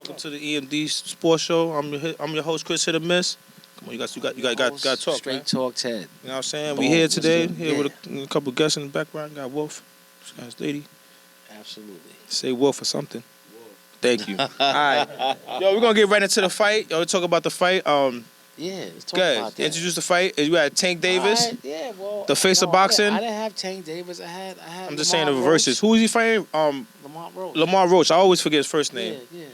Welcome to the Emd Sports Show. I'm your host, Chris Hit or Miss. Come on, you got to talk, Straight man. talk, Ted. You know what I'm saying? Boom. We here today, Yeah. with a couple guests in the background. Got Wolf, this guy's lady. Absolutely. Say Wolf or something. Thank you. All right, yo, we're gonna get right into the fight. Yo, we talk about the fight. Yeah, let's talk Guys, about that. introduce the fight. You had Tank Davis, All right, yeah, well, the face of boxing. I didn't have Tank Davis. I had. I'm just saying the reverses. Who is he fighting? Lamont Roach. Lamar Roach. I always forget his first name. Yeah.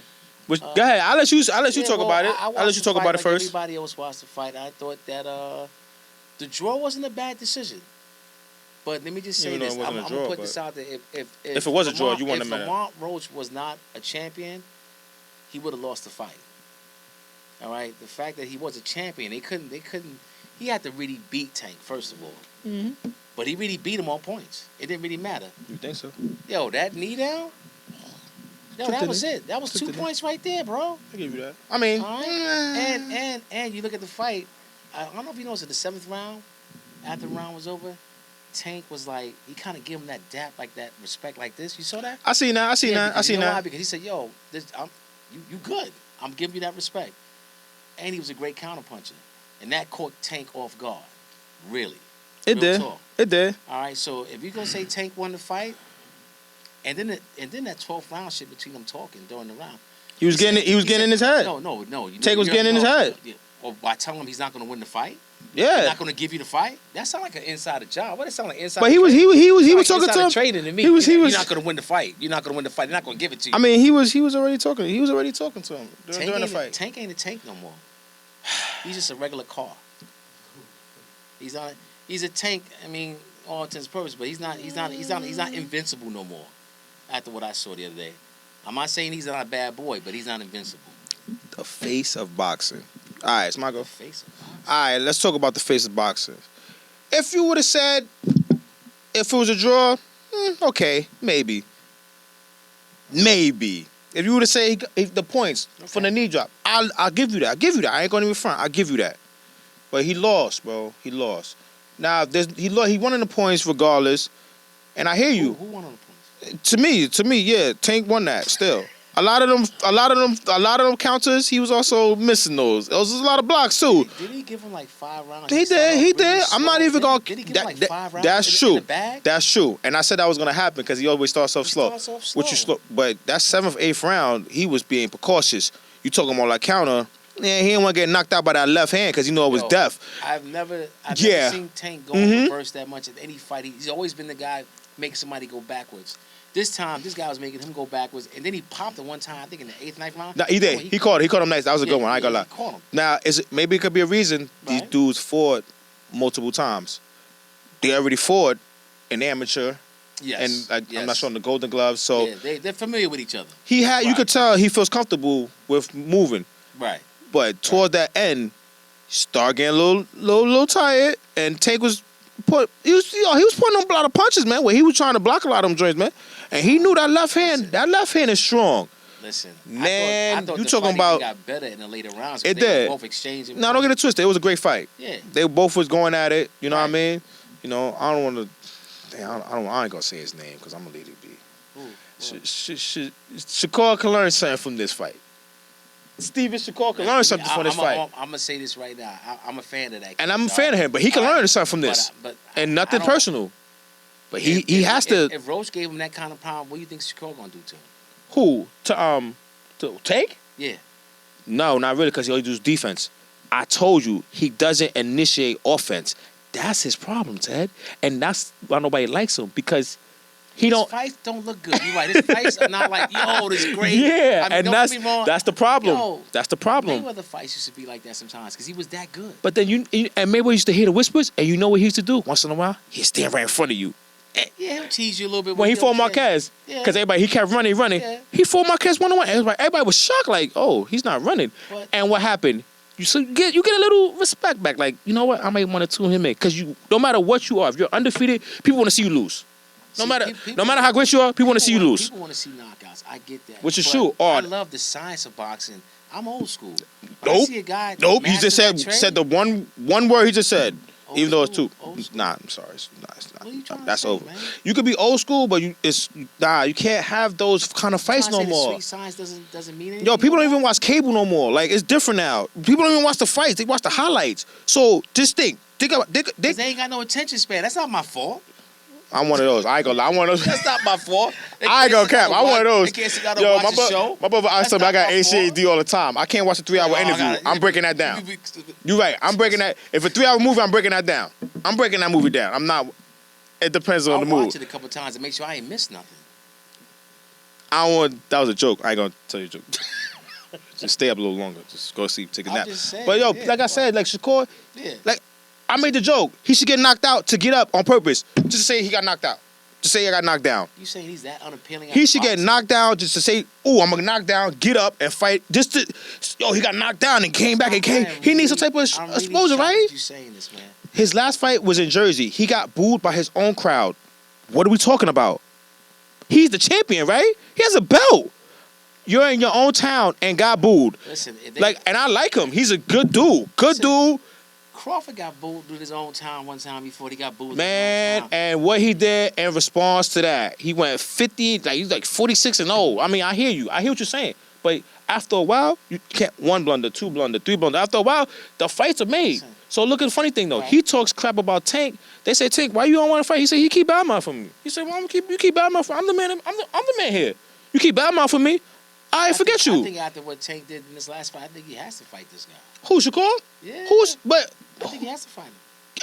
Which, go ahead. I'll let you talk about it. I'll let you talk about it first. Everybody else watched the fight. I thought that the draw wasn't a bad decision. But let me just say this. I'm going to put this out there. If it was a draw, you want to If Lamont Roach was not a champion, he would have lost the fight. All right? The fact that he was a champion, they couldn't. He had to really beat Tank, first of all. Mm-hmm. But he really beat him on points. It didn't really matter. You think so? Yo, that knee down? Yo, that was it. That was 2 points right there, bro. I give you that. I mean, right? And you look at the fight. I don't know if you noticed, in the 7th round, after the round was over, Tank was like, he kind of gave him that dap, like that respect, like this. You saw that? I seen that. Why? Because he said, "Yo, you good. I'm giving you that respect." And he was a great counterpuncher, and that caught Tank off guard. Really, it did. It did. All right. So if you're gonna say Tank won the fight. And then that 12th round shit between them talking during the round. He was getting in his head. No. Tank was getting in his head. Or by telling him he's not going to win the fight. Yeah. He's not going to give you the fight. That sounds like an insider job. What does it sound like inside? But he was talking to him. Trading to me. You're not going to win the fight. You're not going to win the fight. They're not going to give it to you. I mean, he was already talking. He was already talking to him during the fight. Tank ain't a Tank no more. He's just a regular car. He's a Tank. I mean, all intents and purposes, but he's not invincible no more. After what I saw the other day. I'm not saying he's not a bad boy, but he's not invincible. The face of boxing. All right, it's my go. The face of boxing. All right, let's talk about the face of boxing. If you would have said, if it was a draw, okay, maybe. If you would have said the points for the knee drop, I'll give you that. I ain't gonna even front. I'll give you that. But he lost, bro. He lost. Now he won in the points regardless, and I hear you. Who won on the points? To me, yeah, Tank won that still. A lot of them counters, he was also missing those. There was a lot of blocks too. Did he give him like 5 rounds? He did. I'm not even gonna. Did he give him like 5 rounds? That's true. That's true. And I said that was gonna happen because he always starts off slow. Which is slow. But that 7th, 8th round, he was being precautious. You talking about like counter? Yeah, he didn't want to get knocked out by that left hand because it was deaf. I've never seen Tank go in reverse that much in any fight. He's always been the guy making somebody go backwards. This time, this guy was making him go backwards, and then he popped it one time, I think in the 8th, 9th round. No, he did. He caught him nice. That was a good one. I ain't gonna lie. He caught him. Now, maybe it could be a reason these dudes fought multiple times. They already fought in amateur. Yes. And I'm not showing the Golden Gloves, so they're familiar with each other. You could tell he feels comfortable with moving. Right. But toward that end, he started getting a little tired, and Tank was he was putting on a lot of punches, man. Where he was trying to block a lot of them joints, man. And he knew that left hand is strong. Listen, man, I thought you the talking about? Got better in the later rounds. It did. Both exchanging. No, don't get it twisted. It was a great fight. Yeah. They both was going at it. You know what I mean? You know, I don't want to. I ain't gonna say his name because I'm gonna leave it be. Shakur can learn something from this fight. Steven Shakur can learn something from this fight. I'm gonna say this right now. I'm a fan of that kid. And I'm a fan of him, but he can learn something from this. And nothing personal. But he has to. If Roach gave him that kind of power, what do you think Shakur gonna do to him? Who? To Tank? Yeah. No, not really, because he only does defense. I told you, he doesn't initiate offense. That's his problem, Ted. And that's why nobody likes him, because his fights don't look good. You're right. His fights are not like, yo, this is great. Yeah, and that's the problem. Yo, that's the problem. Mayweather fights used to be like that sometimes because he was that good. But then and Mayweather used to hear the whispers, and you know what he used to do? Once in a while, he'd stand right in front of you. Yeah, he'll tease you a little bit. When he fought Marquez, because he kept running. Yeah. He fought Marquez 1-on-1. Everybody was shocked, like, oh, he's not running. And what happened? You get a little respect back, like, you know what? I might want to tune him in, because no matter what you are, if you're undefeated, people want to see you lose. No matter how great you are, people want to see you lose. People want to see knockouts. I get that. Which is true. I love the science of boxing. I'm old school. Nope. I see a guy. He just said the one word he just said. Even though it's two. Nah, I'm sorry. It's not. What are you trying That's to say, over. man? You could be old school, but you can't have those kind of fights no more. Sweet science doesn't mean anything. Yo, people don't even watch cable no more. Like, it's different now. People don't even watch the fights. They watch the highlights. So just think about they ain't got no attention span. That's not my fault. I'm one of those. I ain't gonna lie. I'm one of those. That's not my fault. I ain't gonna cap. I'm one of those. They can't Yo, my brother I got ACAD all the time. I can't watch a 3-hour interview. I'm breaking that down. You're right. I'm breaking that. If a 3-hour movie, I'm breaking that down. I'm breaking that movie down. I'm not. It depends on the mood. I'll watch it a couple times to make sure I ain't missed nothing. I don't want. That was a joke. I ain't gonna tell you a joke. Just stay up a little longer. Just go sleep, take a nap. But yo, like I said, like Shakur, like I made the joke. He should get knocked out to get up on purpose. Just to say he got knocked out. To say he got knocked down. You saying he's that unappealing? He should get knocked down just to say, "Oh, I'm gonna knock down, get up and fight." Just to, he got knocked down and came back and came. He needs some type of exposure, right? You saying this, man? His last fight was in Jersey. He got booed by his own crowd. What are we talking about? He's the champion, right? He has a belt. You're in your own town and got booed. Listen, and I like him. He's a good dude. Good dude. Crawford got booed in his own town one time before he got booed. Man, and what he did in response to that, he went 50, he's like 46-0. I mean, I hear you. I hear what you're saying. But after a while, you can't 1 blunder, 2 blunder, 3 blunder. After a while, the fights are made. Listen. So look at the funny thing though. Right. He talks crap about Tank. They say, Tank, why you don't want to fight? He said, he keep bad mouth for me. He said, well, you keep bad mouth for me. I'm the man. I'm the man here. You keep bad mouth for me. I forget you. I think after what Tank did in this last fight, I think he has to fight this guy. Who, Shakur? Yeah. But I think he has to fight him.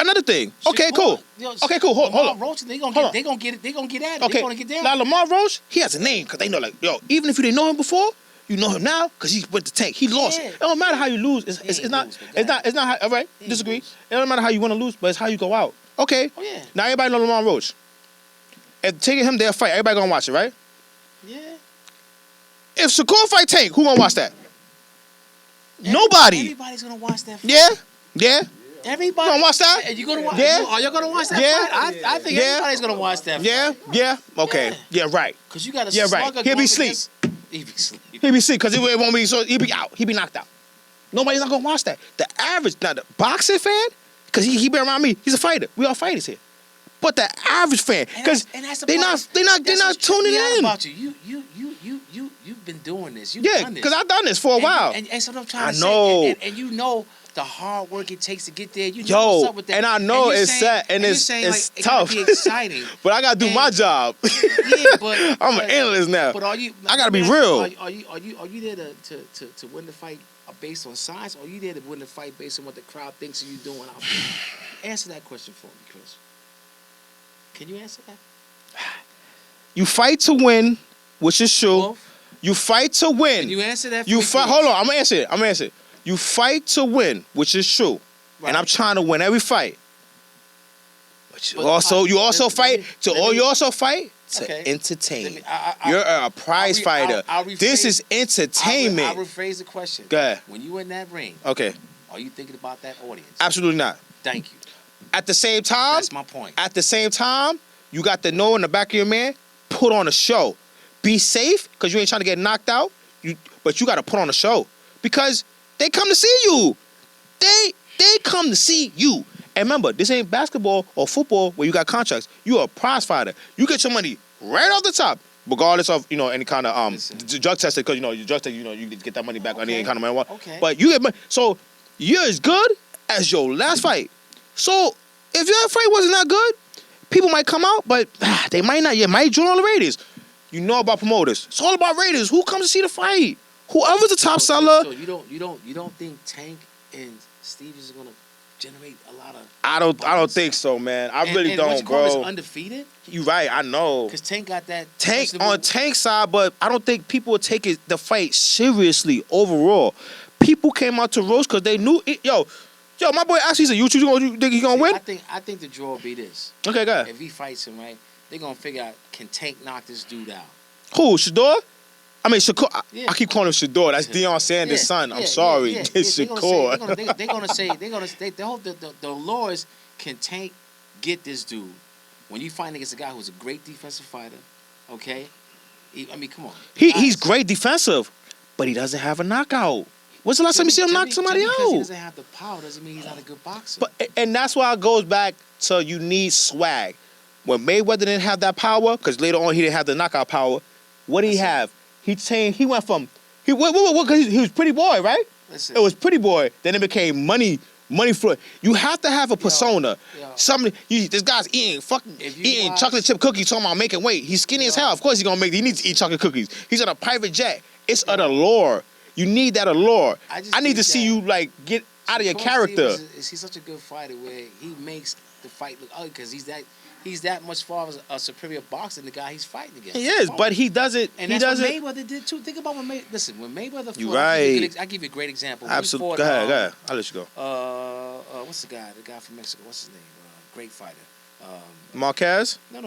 Another thing. Okay, cool. Okay, cool. Hold on. Roach, they gonna get it. They gonna get at it. Okay. They gonna get down. Now Lamar Roach, he has a name because they know, like, yo, even if you didn't know him before, you know him now because he went to Tank. He lost. Yeah. It don't matter how you lose. It's not how, all right, disagree. It don't matter how you want to lose, but it's how you go out. Okay. Oh yeah. Now everybody know Lamar Roach. If taking him their fight, everybody gonna watch it, right? Yeah. If Shakur fight Tank, who gonna watch that? Nobody. Everybody's gonna watch that fight. Yeah. Everybody gonna watch that? And you gonna watch? Yeah. Are you gonna watch that? Yeah. Fight? I think everybody's gonna watch that. Fight. Yeah. Okay. Yeah, right. Cause you got a Yeah, right. slugger He'll be going asleep. against- He be asleep. He be sick because it won't be so. He be out. He be knocked out. Nobody's not gonna watch that. The average, now the boxing fan, because he been around me. He's a fighter. We all fighters here. But the average fan, because they're not tuning in. About you. You've been doing this. You've Yeah, done this. because I've done this for a while. And so I'm trying to know. say, and you know the hard work it takes to get there. You know what's up with that. And I know you're it's saying- set and it's you're saying, like, tough. It gotta be exciting. But I gotta do my job. Yeah, but I'm an analyst now. But are you? I gotta be real. Are you there to win the fight based on size, or are you there to win the fight based on what the crowd thinks of you doing out there? Answer that question for me, Chris. Can you answer that? You fight to win, which is true. Wolf? You fight to win. Can you answer that? For You me, fight. please? Hold on, I'm gonna answer it. You fight to win, which is true, Right. and I'm trying to win every fight. But you But also let fight me- to let me- you also fight to Okay. entertain. I- You're a prize fighter. I'll This rephrase- is entertainment. I'll rephrase the question. Go ahead. When you in that ring, Okay, are you thinking about that audience? absolutely not. Thank you. At the same time, That's my point. you got to know in the back of your man, put on a show. Be safe, because you ain't trying to get knocked out. But you got to put on a show. Because they come to see you. They come to see you. And remember, this ain't basketball or football where you got contracts. You're a prize fighter. You get your money right off the top, regardless of, any kind of drug tested, because your drug test, you get that money back on any kind of money. Okay. But you get money. So you're as good as your last fight. So if your fight wasn't that good, people might come out, but they might not. You might join on the ratings. You know about promoters. It's all about ratings. Who comes to see the fight? Whoever's the top seller. So you don't think Tank and Steve is gonna generate a lot of? I don't think so, man. I really don't, what you call bro. this, undefeated? You right. I know. Because Tank got that On Tank's side, but I don't think people would take the fight seriously overall. People came out to roast because they knew it. Yo, my boy actually said, you think he gonna win? I think the draw will be this. Okay, go ahead. If he fights him, right, they're gonna figure out, can Tank knock this dude out? Who, Shador? I mean, Shakur. Yeah. I keep calling him Shador. That's Deion Sanders' son. I'm sorry. It's Shakur. They're gonna say the lawyers, can Tank get this dude? When you fight against a guy who's a great defensive fighter, okay? Come on. He's great defensive, but he doesn't have a knockout. When's the last time you see him knock somebody out? Because he doesn't have the power doesn't mean he's not a good boxer. And that's why it goes back to you need swag. when Mayweather didn't have that power, because later on he didn't have the knockout power. What did he have? He changed. He went from he was Pretty Boy, right? Listen. It was Pretty Boy. Then it became Money Floyd. You have to have a persona. This guy's eating chocolate chip cookies, talking about making weight. He's skinny as hell. Of course he needs to eat chocolate cookies. He's on a private jet. It's an allure. You need that allure. I need to see you like get out of your character. He's such a good fighter where he makes the fight look ugly because he's that much far as a superior boxer than the guy he's fighting against. He is, but he doesn't. And that's what Mayweather did too. Think about when Mayweather fought. You're right. I'll give you a great example. Absolutely. Go ahead. I'll let you go. What's the guy? The guy from Mexico. What's his name? Great fighter. Marquez? No.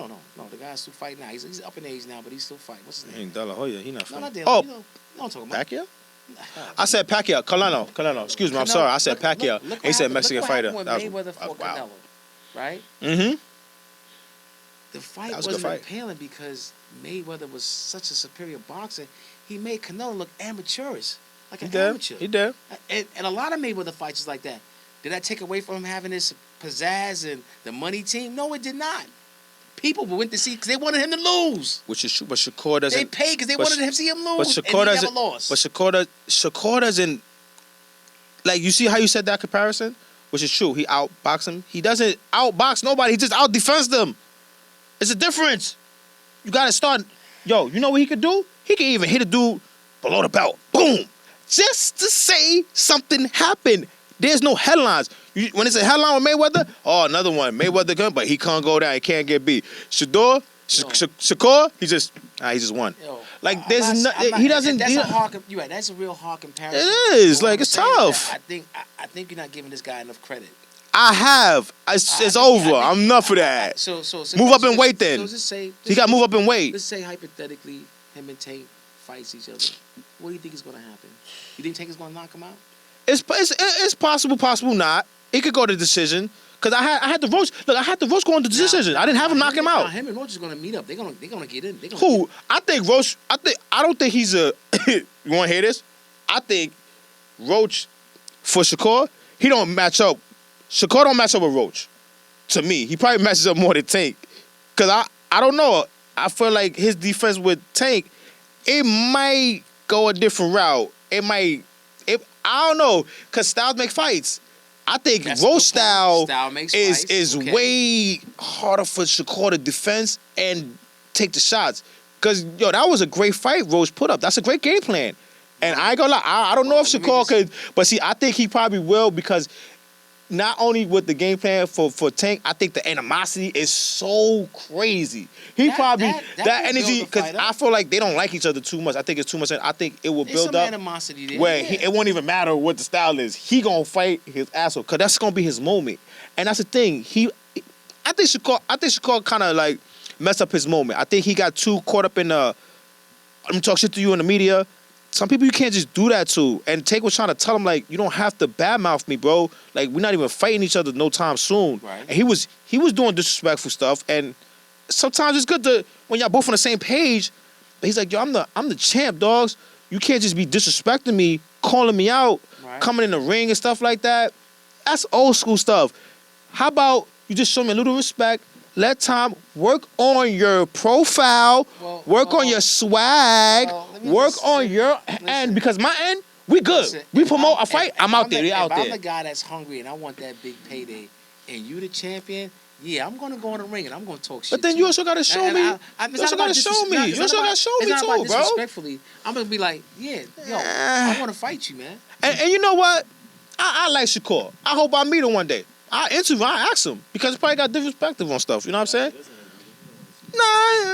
The guy's still fighting now. He's up in age now, but he's still fighting. What's his name? Ain't De La Hoya. He not fighting. No, not De La Hoya. No, I'm talking about Pacquiao. I said Pacquiao. Canelo. Excuse me. I'm sorry. I said Pacquiao. He said Mexican fighter. When Mayweather fought Canelo, right? Mm-hmm. The fight wasn't appealing because Mayweather was such a superior boxer. He made Canelo look amateurish, like an amateur. He did. And a lot of Mayweather fights is like that. Did that take away from him having this pizzazz and the money team? No, it did not. People went to see because they wanted him to lose. Which is true, but Shakur doesn't. They paid because they wanted him to see him lose. But Shakur doesn't. But Shakur doesn't. Like, you see how you said that comparison, which is true. He outboxed him. He doesn't outbox nobody. He just outdefends them. It's a difference. You gotta start. Yo, you know what he could do? He could even hit a dude below the belt. Boom. Just to say something happened. There's no headlines. When it's a headline with Mayweather, another one. Mayweather can, but he can't go down. He can't get beat. Shakur, he just won. Like he doesn't. That's a real hard comparison. It is. Like, it's tough. I think you're not giving this guy enough credit. I have. It's over. I'm enough for that. So move up in weight then. He got to move up in weight. Let's say hypothetically him and Tank fights each other. What do you think is going to happen? You think Tank is going to knock him out? It's possible not. It could go to decision. Because I had the Roach. Look, I had the Roach going to decision. I didn't have him knock him out. Him and Roach is going to meet up. They're going to get in. Who? I think Roach. I don't think he's a. You want to hear this? I think Roach for Shakur, he don't match up. Shakur don't match up with Roach. To me, he probably matches up more than Tank. Because I don't know. I feel like his defense with Tank, it might go a different route. I don't know. Because styles make fights. I think Roach style is way harder for Shakur to defend and take the shots. Because, that was a great fight Roach put up. That's a great game plan. And I ain't gonna lie, I don't know if Shakur could, but see, I think he probably will because not only with the game plan for Tank, I think the animosity is so crazy. That energy, because I feel like they don't like each other too much. I think it's too much. I think it will build up animosity there. Where it won't even matter what the style is. He gonna fight his ass off because that's gonna be his moment. And that's the thing. I think Shakur kind of like messed up his moment. I think he got too caught up in I'm gonna talk shit to you in the media. Some people you can't just do that to. And Tank was trying to tell him, like, you don't have to badmouth me, bro. Like, we're not even fighting each other no time soon. Right. And he was doing disrespectful stuff. And sometimes it's good to, when y'all both on the same page, but he's like, yo, I'm the champ, dogs. You can't just be disrespecting me, calling me out, coming in the ring and stuff like that. That's old school stuff. How about you just show me a little respect? Let time work on your profile, work on your swag, work on your end. Because my end, we good. We promote a fight, I'm out there. They out there. If I'm the guy that's hungry and I want that big payday, and you the champion, yeah, I'm gonna go in the ring and I'm gonna talk shit. But then you also gotta show me. You also gotta show me. You also gotta show me too, bro. Disrespectfully, I'm gonna be like, I want to fight you, man. And you know what? I like Shakur. I hope I meet him one day. I ask him because he probably got different perspective on stuff. You know what I'm saying? Nah.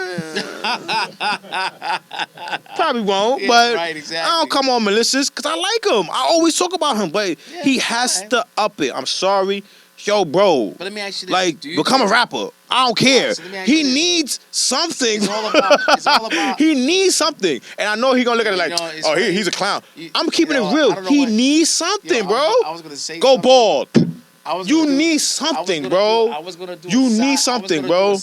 Probably won't, but exactly. I don't come on malicious because I like him. I always talk about him, but he has to up it. I'm sorry. Yo, bro. But let me ask you this. Like, become a rapper. I don't care. He needs something. It's all about. He needs something. And I know he's going to look at it like, he's a clown. I'm keeping it real. He needs something, bro. I was going to say Go bald. You need something, bro. I was gonna do you need something, bro.